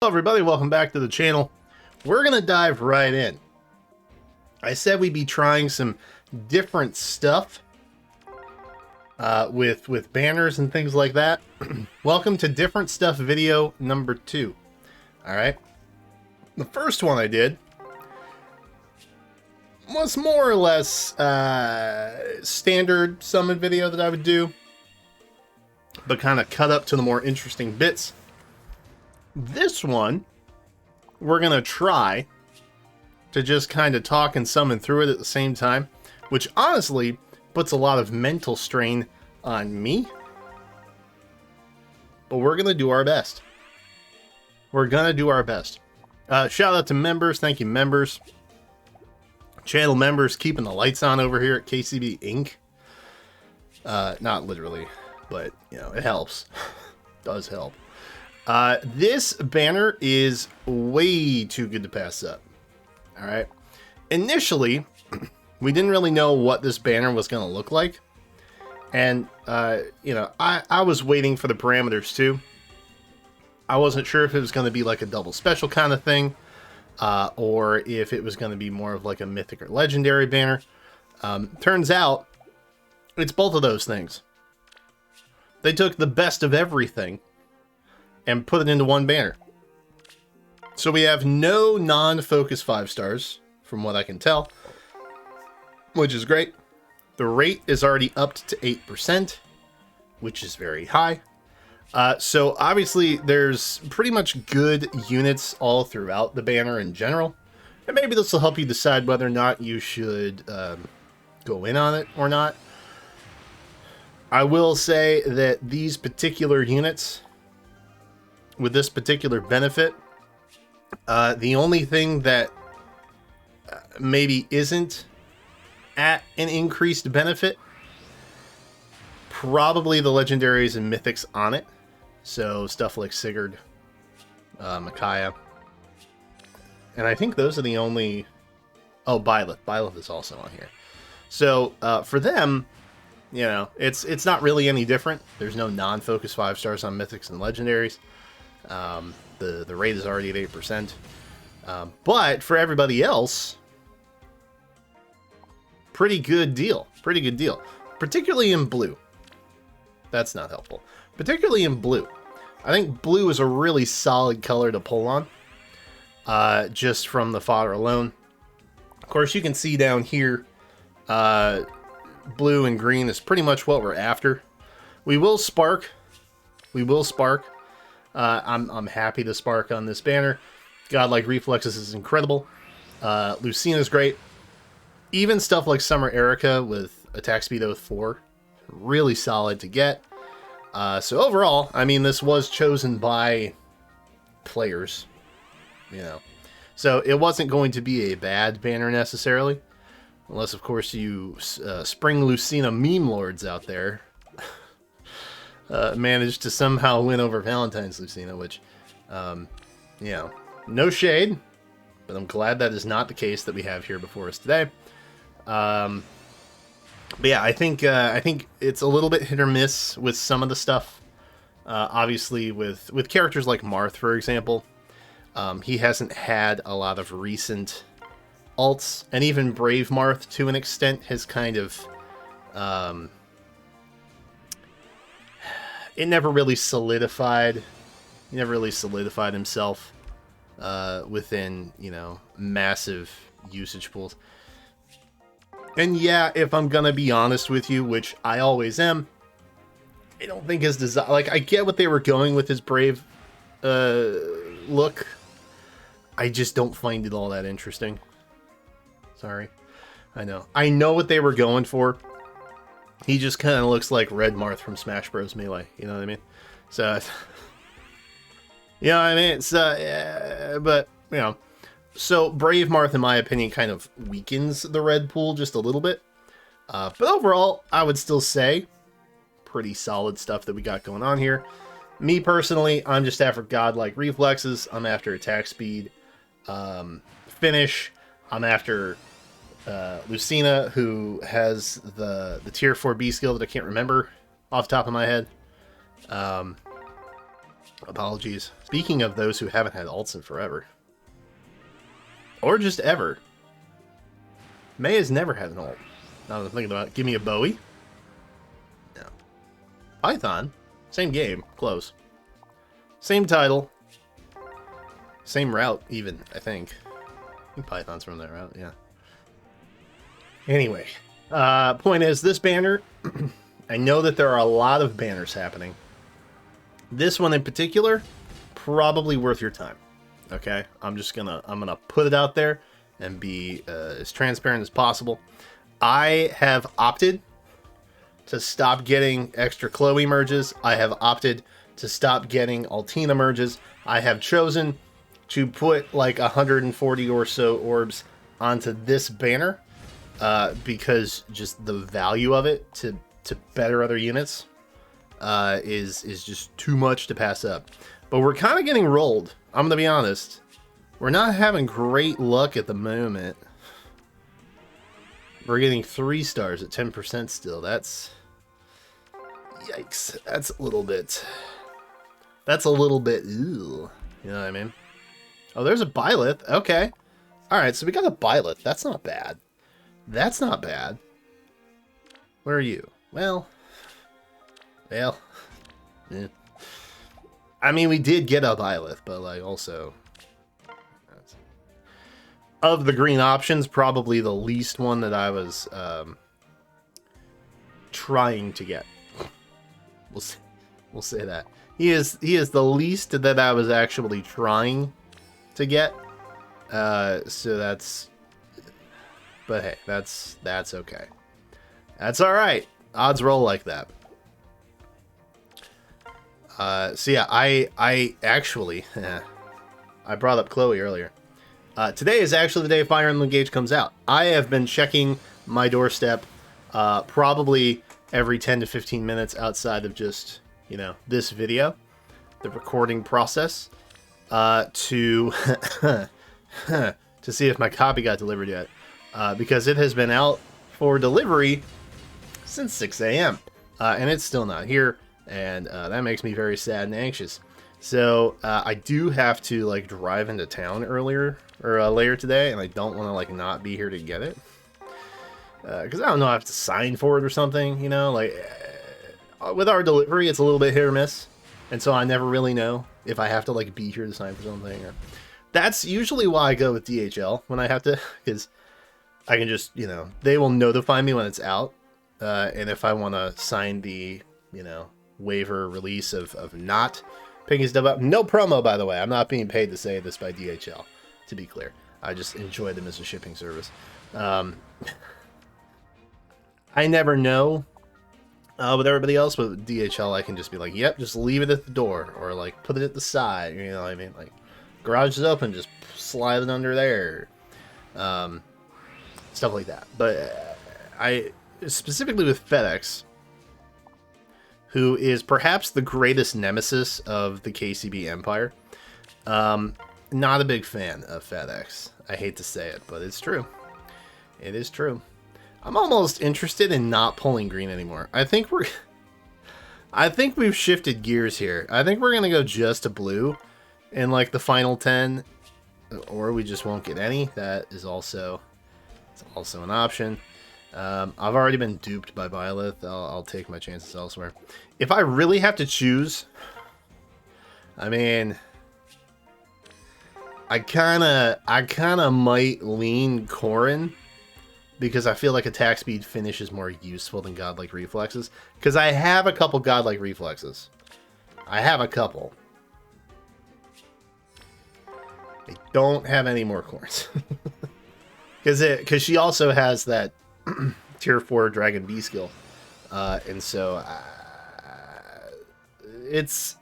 Hello everybody, welcome back to the channel. We're gonna dive right in. I said we'd be trying some different stuff with banners and things like that. Welcome to different stuff video number 2. Alright. The first one I did was more or less standard summon video that I would do, but kind of cut up to the more interesting bits. This one, we're going to try to just kind of talk and summon through it at the same time, which honestly puts a lot of mental strain on me. But we're going to do our best. We're going to do our best. Shout out to members. Thank you, members. Channel members keeping the lights on over here at KCB Inc. Not literally, but, you know, it helps. Does help. This banner is way too good to pass up. Alright. Initially, we didn't really know what this banner was going to look like. And, you know, I was waiting for the parameters too. I wasn't sure if it was going to be like a double special kind of thing. Or if it was going to be more of like a mythic or legendary banner. Turns out, it's both of those things. They took the best of everything and put it into one banner. So we have no non-focus 5 stars, from what I can tell, which is great. The rate is already upped to 8%, which is very high. So obviously there's pretty much good units all throughout the banner in general. And maybe this will help you decide whether or not you should go in on it or not. I will say that these particular units, with this particular benefit, the only thing that maybe isn't at an increased benefit, probably the legendaries and mythics on it. So stuff like Sigurd, Micaiah, and I think those are the only... Oh, Byleth. Byleth is also on here. So for them, you know, it's not really any different. There's no non-focus 5 stars on mythics and legendaries. The rate is already at 8%. But for everybody else, pretty good deal. Pretty good deal. Particularly in blue. That's not helpful. Particularly in blue. I think blue is a really solid color to pull on. Just from the fodder alone. Of course, you can see down here, blue and green is pretty much what we're after. We will spark. We will spark. I'm happy to spark on this banner. Godlike Reflexes is incredible. Lucina's great. Even stuff like Summer Erica with attack speed of 4, really solid to get. So overall, I mean, this was chosen by players, you know. So it wasn't going to be a bad banner necessarily. Unless, of course, you Spring Lucina meme lords out there managed to somehow win over Valentine's Lucina, which, you know, no shade, but I'm glad that is not the case that we have here before us today. But yeah, I think it's a little bit hit or miss with some of the stuff. Obviously, with characters like Marth, for example, he hasn't had a lot of recent alts, and even Brave Marth, to an extent, has kind of it never really solidified. He never really solidified himself within, you know, massive usage pools. And yeah, if I'm gonna be honest with you, which I always am, I don't think his design... Like, I get what they were going with his Brave look. I just don't find it all that interesting. Sorry. I know what they were going for. He just kind of looks like Red Marth from Smash Bros. Melee. You know what I mean? So, you know what I mean? It's, but, you know. So, Brave Marth, in my opinion, kind of weakens the red pool just a little bit. But overall, I would still say pretty solid stuff that we got going on here. Me, personally, I'm just after Godlike Reflexes. I'm after attack speed. Finish. I'm after Lucina, who has the tier 4B skill that I can't remember off the top of my head. Apologies. Speaking of those who haven't had alts in forever. Or just ever. May has never had an alt. Now that I'm thinking about it. Give me a Bowie. No. Python. Same game. Close. Same title. Same route, even, I think. I think Python's from that route, yeah. Anyway. Point is, this banner... I know that there are a lot of banners happening. This one in particular, probably worth your time. Okay? I'm gonna put it out there and be as transparent as possible. I have opted to stop getting extra Chloe merges. I have opted to stop getting Altina merges. I have chosen to put like 140 or so orbs onto this banner because just the value of it to better other units is just too much to pass up. But we're kind of getting rolled. I'm going to be honest. We're not having great luck at the moment. We're getting 3 stars at 10% still. That's... Yikes. That's a little bit... Ew. You know what I mean? Oh, there's a Byleth. Okay. Alright, so we got a Byleth. That's not bad. That's not bad. Where are you? Well... Yeah. I mean, we did get a Byleth, but, like, also... Of the green options, probably the least one that I was trying to get. We'll say that. He is the least that I was actually trying to get. So that's... But hey, that's okay. That's alright. Odds roll like that. So yeah, I actually... I brought up Chloe earlier. Today is actually the day Fire Emblem Engage comes out. I have been checking my doorstep probably every 10 to 15 minutes outside of just, you know, this video, the recording process, to to see if my copy got delivered yet, because it has been out for delivery since 6 a.m. And it's still not here, and that makes me very sad and anxious. So I do have to like drive into town earlier or later today, and I don't want to like not be here to get it because I don't know, I have to sign for it or something, you know, like with our delivery it's a little bit hit or miss, and so I never really know if I have to like be here to sign for something. Or that's usually why I go with DHL when I have to, because I can just, you know, they will notify me when it's out, and if I want to sign the, you know, waiver release of not picking stuff up. No promo, by the way. I'm not being paid to say this by DHL, to be clear. I just enjoy them as a shipping service. I never know with everybody else. With DHL, I can just be like, yep, just leave it at the door. Or, like, put it at the side. You know what I mean? Like, garage is open, just slide it under there. Stuff like that. But I, specifically with FedEx, who is perhaps the greatest nemesis of the KCB Empire. Not a big fan of FedEx. I hate to say it, but it's true. It is true. I'm almost interested in not pulling green anymore. I think we've shifted gears here. I think we're gonna go just to blue in like the final 10, or we just won't get any. That is also, it's also an option. I've already been duped by Byleth. I'll take my chances elsewhere. If I really have to choose, I mean, I kind of might lean Corrin, because I feel like attack speed finish is more useful than godlike reflexes. Because I have a couple godlike reflexes. I have a couple. I don't have any more Corrins. Because she also has that tier 4 Dragon B skill, and so it's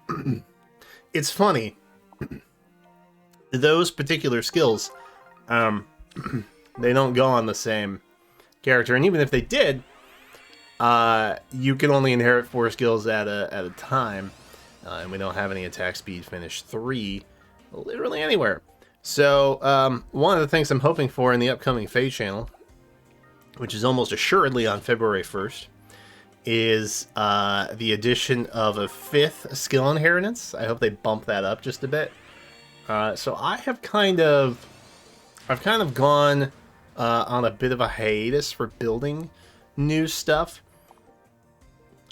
funny. Those particular skills, they don't go on the same character, and even if they did, you can only inherit 4 skills at a time, and we don't have any attack speed finish 3 literally anywhere. So one of the things I'm hoping for in the upcoming FEH channel, which is almost assuredly on February 1st, is the addition of a 5th skill inheritance. I hope they bump that up just a bit. So I've kind of gone on a bit of a hiatus for building new stuff.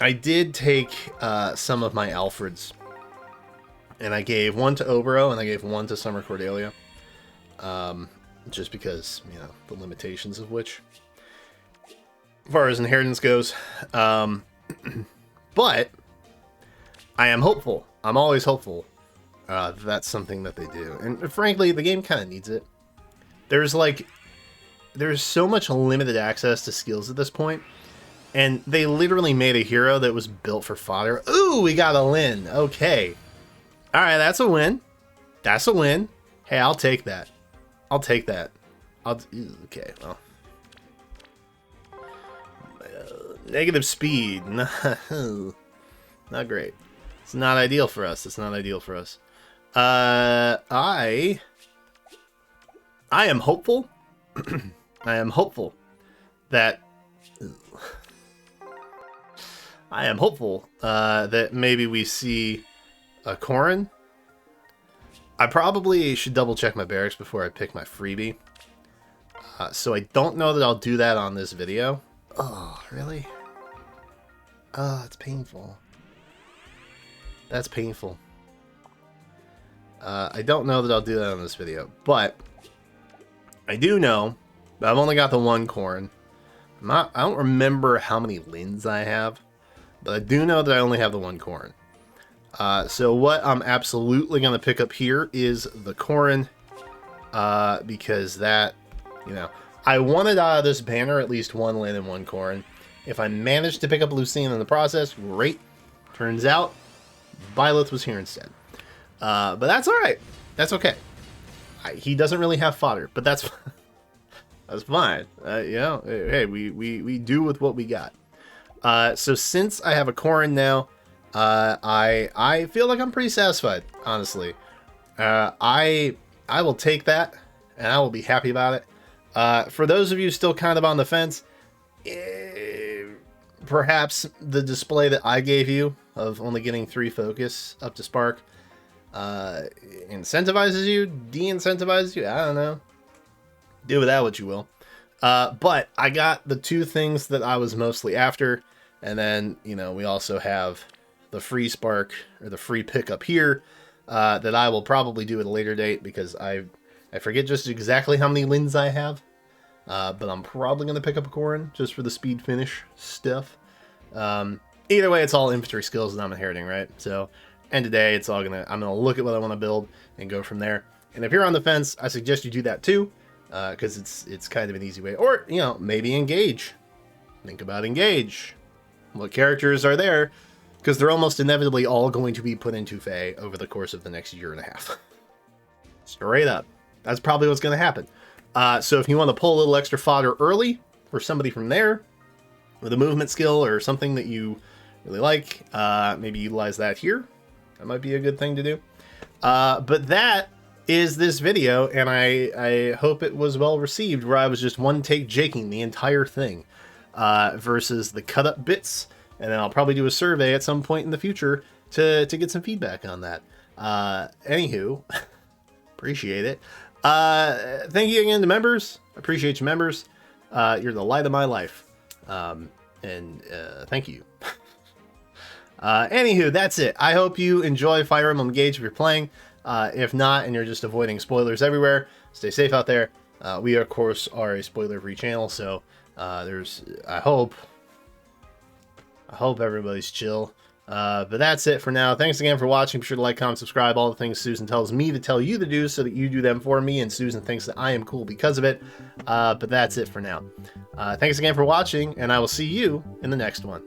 I did take some of my Alfreds, and I gave one to Obero and I gave one to Summer Cordelia, just because, you know, the limitations of which, as far as inheritance goes. But I am hopeful. I'm always hopeful. That's something that they do. And frankly, the game kind of needs it. There's so much limited access to skills at this point. And they literally made a hero that was built for fodder. Ooh, we got a Lyn. Okay. Alright, that's a win. That's a win. Hey, I'll take that. I'll take that. Okay, well. Negative speed. Not great. It's not ideal for us. It's not ideal for us. I am hopeful. I am hopeful that that maybe we see a Corrin. I probably should double check my barracks before I pick my freebie. So I don't know that I'll do that on this video. Oh, really? Oh, it's painful. That's painful. I don't know that I'll do that on this video, but I do know that I've only got the one Corrin. I don't remember how many Lyns I have, but I do know that I only have the one Corrin. So what I'm absolutely going to pick up here is the Corrin, because that, you know, I wanted out of this banner at least one Lyn and one Corrin. If I managed to pick up Lucine in the process, great. Turns out, Byleth was here instead. But that's alright. That's okay. He doesn't really have fodder, but that's that's fine. You know, hey, we do with what we got. So since I have a Corrin now, I feel like I'm pretty satisfied, honestly. I will take that, and I will be happy about it. For those of you still kind of on the fence, perhaps the display that I gave you of only getting 3 focus up to Spark incentivizes you, de-incentivizes you, I don't know. Do with that what you will. But I got the 2 things that I was mostly after, and then, you know, we also have the free Spark, or the free pickup here, that I will probably do at a later date, because I forget just exactly how many Lyns I have, but I'm probably going to pick up a Corrin just for the speed finish stuff. Either way, it's all infantry skills that I'm inheriting, right? So, end of the day, I'm gonna look at what I want to build and go from there. And if you're on the fence, I suggest you do that too, because it's kind of an easy way. Or, you know, maybe engage. Think about engage. What characters are there? Because they're almost inevitably all going to be put into FEH over the course of the next year and a half. Straight up. That's probably what's going to happen. So if you want to pull a little extra fodder early for somebody from there with a movement skill or something that you really like, maybe utilize that here. That might be a good thing to do. But that is this video, and I hope it was well received, where I was just one take jaking the entire thing, versus the cut up bits. And then I'll probably do a survey at some point in the future to get some feedback on that. Anywho, appreciate it. Thank you again to members. Appreciate you, members. You're the light of my life. Thank you. Anywho, that's it. I hope you enjoy Fire Emblem Engage if you're playing. If not, and you're just avoiding spoilers everywhere, stay safe out there. We, of course, are a spoiler-free channel, so I hope everybody's chill. But that's it for now. Thanks again for watching. Be sure to like, comment, subscribe, all the things Susan tells me to tell you to do so that you do them for me, and Susan thinks that I am cool because of it. But that's it for now. Thanks again for watching, and I will see you in the next one.